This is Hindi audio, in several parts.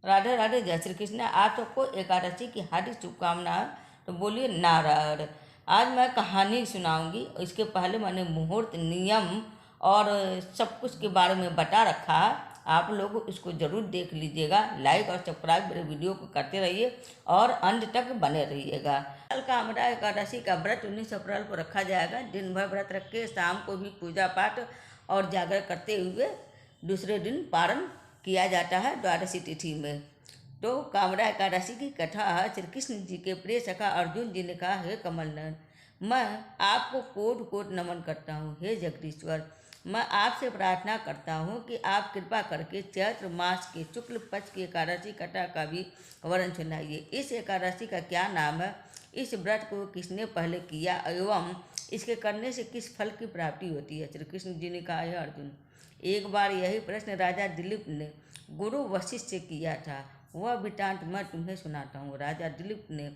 राधे राधे, जय श्री कृष्ण। आप सबको एकादशी की हार्दिक शुभकामनाएं। तो बोलिए नारायण। आज मैं कहानी सुनाऊंगी। इसके पहले मैंने मुहूर्त, नियम और सब कुछ के बारे में बता रखा है। आप लोग इसको जरूर देख लीजिएगा। लाइक और सब्सक्राइब मेरे वीडियो को करते रहिए और अंत तक बने रहिएगा। कल का हमारा एकादशी का व्रत 19 अप्रैल को रखा जाएगा। दिन भर व्रत रख के शाम को भी पूजा पाठ और जागर करते हुए दूसरे दिन पारण किया जाता है द्वादशी तिथि में। तो कामरा एकादशी की कथा है। श्री कृष्ण जी के प्रिय सखा अर्जुन जी ने कहा, हे कमलनयन, मैं आपको कोट कोट नमन करता हूँ। हे जगदीश्वर, मैं आपसे प्रार्थना करता हूँ कि आप कृपा करके चैत्र मास के शुक्ल पक्ष की एकादशी कथा का भी वर्णन सुनाइए। इस एकादशी का क्या नाम है, इस व्रत को किसने पहले किया एवं इसके करने से किस फल की प्राप्ति होती है। श्री कृष्ण जी ने कहा, हे अर्जुन, एक बार यही प्रश्न राजा दिलीप ने गुरु वशिष्ठ से किया था। वह वृत्तांत मैं तुम्हें सुनाता हूँ। राजा दिलीप ने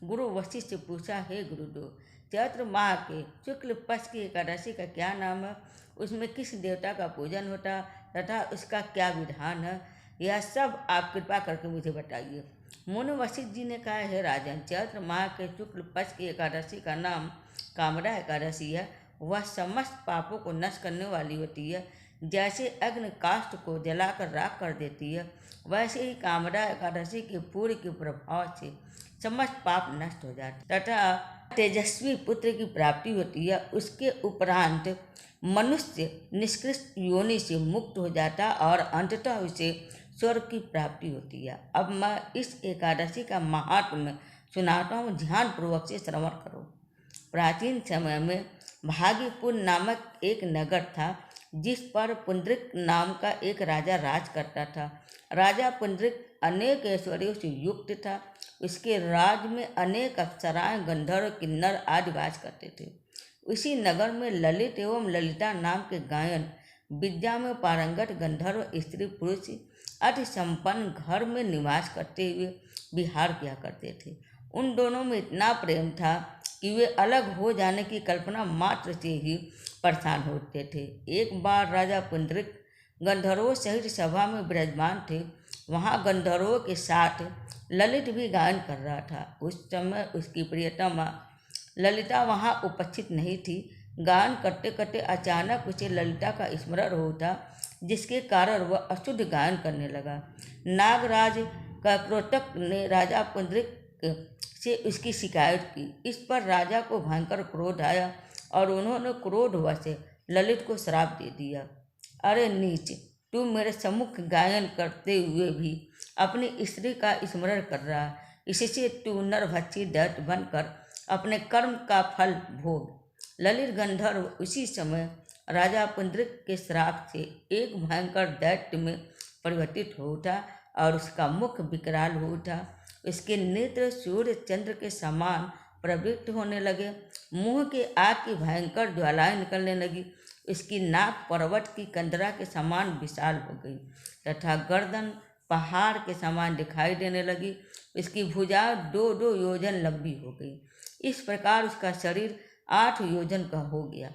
गुरु वशिष्ठ से पूछा, हे गुरुदेव, चैत्र माह के शुक्ल पक्ष की एकादशी का क्या नाम है, उसमें किस देवता का पूजन होता तथा उसका क्या विधान है, यह सब आप कृपा करके मुझे बताइए। मुनि वशिष्ठ जी ने कहा, हे राजन, चैत्र माह के शुक्ल पक्ष की एकादशी का नाम कामरा एकादशी है। वह समस्त पापों को नष्ट करने वाली होती है। जैसे अग्नि काष्ठ को जलाकर राख कर देती है, वैसे ही कामरा एकादशी के पूर्व के प्रभाव से समस्त पाप नष्ट हो जाते तथा तेजस्वी पुत्र की प्राप्ति होती है। उसके उपरांत मनुष्य निष्कृष्ट योनि से मुक्त हो जाता और अंततः उसे स्वर्ग की प्राप्ति होती है। अब मैं इस एकादशी का महात्म्य सुनाता हूँ, ध्यान पूर्वक से श्रवण करो। प्राचीन समय में भाग्यपुर नामक एक नगर था, जिस पर पुंडरिक नाम का एक राजा राज करता था। राजा पुंडरिक अनेक ऐश्वर्यों से युक्त था। उसके राज में अनेक अप्सराएं, गंधर्व, किन्नर आदि वास करते थे। उसी नगर में ललित एवं ललिता नाम के गायन विद्या में पारंगत गंधर्व स्त्री पुरुष अति संपन्न घर में निवास करते हुए विहार किया करते थे। उन दोनों में इतना प्रेम था कि वे अलग हो जाने की कल्पना मात्र से ही परेशान होते थे। एक बार राजा पुंडरिक गंधर्वों सहित सभा में विराजमान थे। वहाँ गंधर्वों के साथ ललित भी गायन कर रहा था। उस समय उसकी प्रियतमा ललिता वहाँ उपस्थित नहीं थी। गायन करते करते अचानक उसे ललिता का स्मरण हो उठा, जिसके कारण वह अशुद्ध गायन करने लगा। नागराज का क्रोधक ने राजा पुंडरिक से उसकी शिकायत की। इस पर राजा को भयंकर क्रोध आया और उन्होंने क्रोधवश ललित को श्राप दे दिया। अरे नीच, तू मेरे सम्मुख गायन करते हुए भी अपनी स्त्री का स्मरण कर रहा है। इससे तू नरभक्षी दैत्य बनकर अपने कर्म का फल भोग। ललित गंधर्व उसी समय राजा पुंडरिक के श्राप से एक भयंकर दैत्य में परिवर्तित हो उठा और उसका मुख विकराल हो उठा। उसके नेत्र सूर्य चंद्र के समान प्रवृत्त होने लगे। मुंह के आग की भयंकर ज्वालाएं निकलने लगी। उसकी नाक पर्वत की कंदरा के समान विशाल हो गई तथा गर्दन पहाड़ के समान दिखाई देने लगी। उसकी भुजा 2-2 योजन लंबी हो गई। इस प्रकार उसका शरीर 8 योजन का हो गया।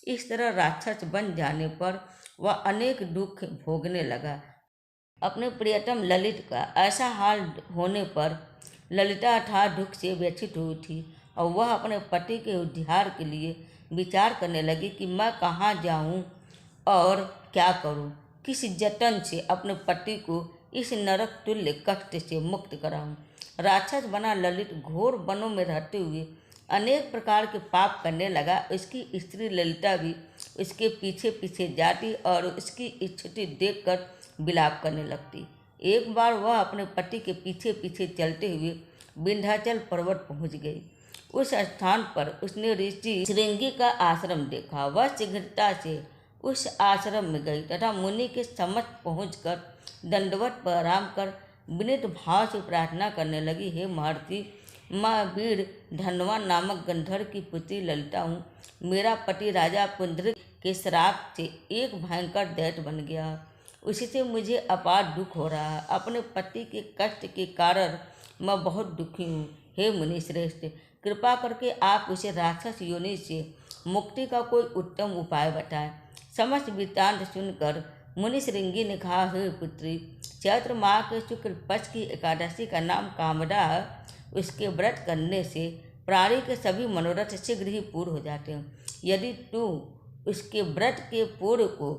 इस तरह राक्षस बन जाने पर वह अनेक दुख भोगने लगा। अपने प्रियतम ललित का ऐसा हाल होने पर ललिता अथाह दुख से व्यथित हुई थी और वह अपने पति के उद्धार के लिए विचार करने लगी कि मैं कहाँ जाऊँ और क्या करूँ, किस जतन से अपने पति को इस नरक तुल्य कष्ट से मुक्त कराऊँ। राक्षस बना ललित घोर वनों में रहते हुए अनेक प्रकार के पाप करने लगा। उसकी स्त्री ललिता भी उसके पीछे पीछे जाती और उसकी स्थिति देखकर विलाप करने लगती। एक बार वह अपने पति के पीछे पीछे चलते हुए विंध्याचल पर्वत पहुंच गई। उस स्थान पर उसने ऋषि श्रृंगी का आश्रम देखा। वह शीघ्रता से उस आश्रम में गई तथा मुनि के समक्ष पहुंचकर दंडवत प्रणाम कर विनीत भाव से प्रार्थना करने लगी, हे महर्षि, मैं वीर धनवान नामक गंधर्व की पुत्री ललिता हूँ। मेरा पति राजा पुंडरिक के श्राप से एक भयंकर दैत्य बन गया। उससे मुझे अपार दुख हो रहा है। अपने पति के कष्ट के कारण मैं बहुत दुखी हूँ। हे मुनि श्रेष्ठ, कृपा करके आप उसे राक्षस योनि से मुक्ति का कोई उत्तम उपाय बताएं। समस्त वृत्तांत सुनकर मुनि श्रृंगी ने कहा, हे पुत्री, चैत्र माह के शुक्ल पक्ष की एकादशी का नाम कामदा है। उसके व्रत करने से प्राणी के सभी मनोरथ शीघ्र ही पूर्ण हो जाते हैं। यदि तू उसके व्रत के पूर्व को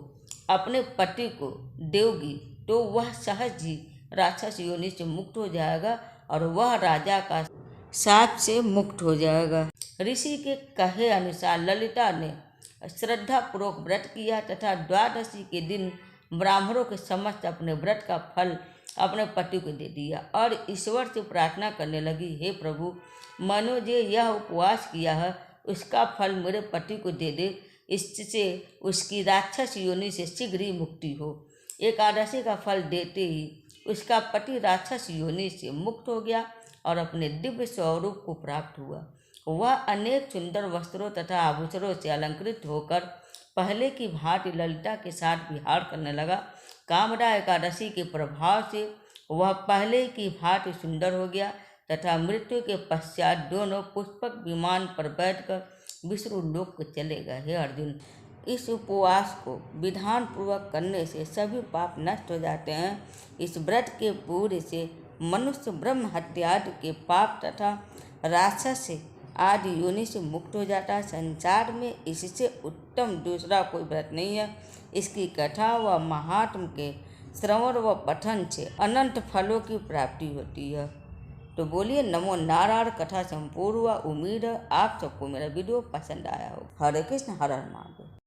अपने पति को देगी तो वह सहज ही राक्षस योनि से मुक्त हो जाएगा और वह राजा का शाप से मुक्त हो जाएगा। ऋषि के कहे अनुसार ललिता ने श्रद्धा पूर्वक व्रत किया तथा द्वादशी के दिन ब्राह्मणों के समस्त अपने व्रत का फल अपने पति को दे दिया और ईश्वर से प्रार्थना करने लगी, हे प्रभु, मैंने जो यह उपवास किया है उसका फल मेरे पति को दे दे, इससे उसकी राक्षस योनि से शीघ्र ही मुक्ति हो। एकादशी का फल देते ही उसका पति राक्षस योनि से मुक्त हो गया और अपने दिव्य स्वरूप को प्राप्त हुआ। वह अनेक सुंदर वस्त्रों तथा आभूषणों से अलंकृत होकर पहले की भांति ललिता के साथ विहार करने लगा। कामदा एकादशी के प्रभाव से वह पहले की भांति सुंदर हो गया तथा मृत्यु के पश्चात दोनों पुष्पक विमान पर बैठकर विष्णु लोक को चले गए। हे अर्जुन, इस उपवास को विधान पूर्वक करने से सभी पाप नष्ट हो जाते हैं। इस व्रत के पूरे से मनुष्य ब्रह्म हत्या आदि के पाप तथा राक्षस आदि योनि से मुक्त हो जाता है। संसार में इससे उत्तम दूसरा कोई व्रत नहीं है। इसकी कथा व महात्म के श्रवण व पठन से अनंत फलों की प्राप्ति होती है। तो बोलिए नमो नारायण। कथा संपूर्ण हुआ। उम्मीद है आप सबको मेरा वीडियो पसंद आया हो। हरे कृष्ण, हर हर महादेव।